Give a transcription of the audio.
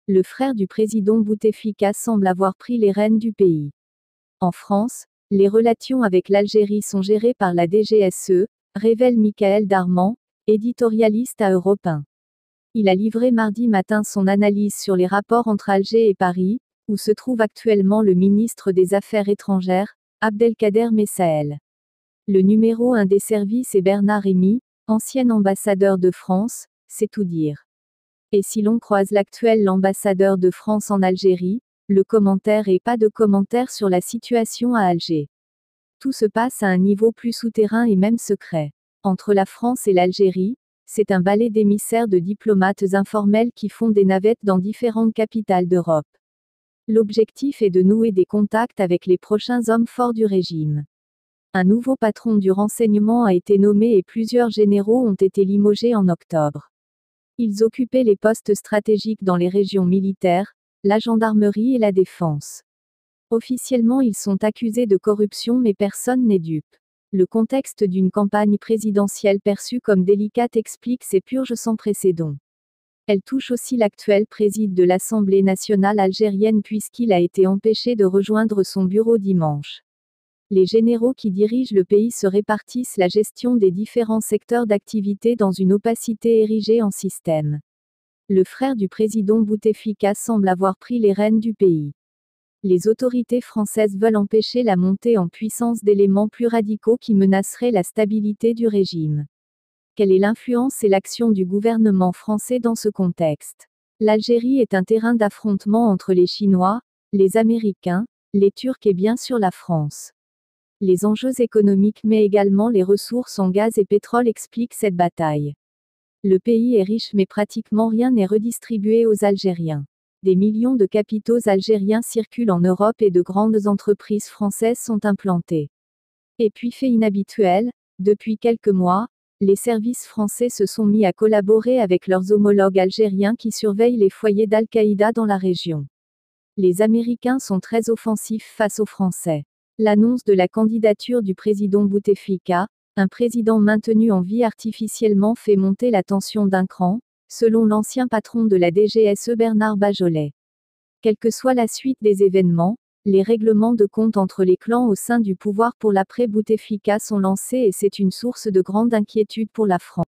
Le frère du président Bouteflika semble avoir pris les rênes du pays. En France, les relations avec l'Algérie sont gérées par la DGSE, révèle Michael Darman, éditorialiste à Europe 1. Il a livré mardi matin son analyse sur les rapports entre Alger et Paris, où se trouve actuellement le ministre des Affaires étrangères, Abdelkader Messaël. Le numéro 1 des services est Bernard Rémy, ancien ambassadeur de France, c'est tout dire. Et si l'on croise l'actuel ambassadeur de France en Algérie, le commentaire et pas de commentaire sur la situation à Alger. Tout se passe à un niveau plus souterrain et même secret. Entre la France et l'Algérie, c'est un balai d'émissaires de diplomates informels qui font des navettes dans différentes capitales d'Europe. L'objectif est de nouer des contacts avec les prochains hommes forts du régime. Un nouveau patron du renseignement a été nommé et plusieurs généraux ont été limogés en octobre. Ils occupaient les postes stratégiques dans les régions militaires, la gendarmerie et la défense. Officiellement, ils sont accusés de corruption, mais personne n'est dupe. Le contexte d'une campagne présidentielle perçue comme délicate explique ces purges sans précédent. Elle touche aussi l'actuel président de l'Assemblée nationale algérienne puisqu'il a été empêché de rejoindre son bureau dimanche. Les généraux qui dirigent le pays se répartissent la gestion des différents secteurs d'activité dans une opacité érigée en système. Le frère du président Bouteflika semble avoir pris les rênes du pays. Les autorités françaises veulent empêcher la montée en puissance d'éléments plus radicaux qui menaceraient la stabilité du régime. Quelle est l'influence et l'action du gouvernement français dans ce contexte? L'Algérie est un terrain d'affrontement entre les Chinois, les Américains, les Turcs et bien sûr la France. Les enjeux économiques mais également les ressources en gaz et pétrole expliquent cette bataille. Le pays est riche mais pratiquement rien n'est redistribué aux Algériens. Des millions de capitaux algériens circulent en Europe et de grandes entreprises françaises sont implantées. Et puis fait inhabituel, depuis quelques mois, les services français se sont mis à collaborer avec leurs homologues algériens qui surveillent les foyers d'Al-Qaïda dans la région. Les Américains sont très offensifs face aux Français. L'annonce de la candidature du président Bouteflika, un président maintenu en vie artificiellement, fait monter la tension d'un cran, selon l'ancien patron de la DGSE Bernard Bajolet. Quelle que soit la suite des événements, les règlements de compte entre les clans au sein du pouvoir pour l'après Bouteflika sont lancés et c'est une source de grande inquiétude pour la France.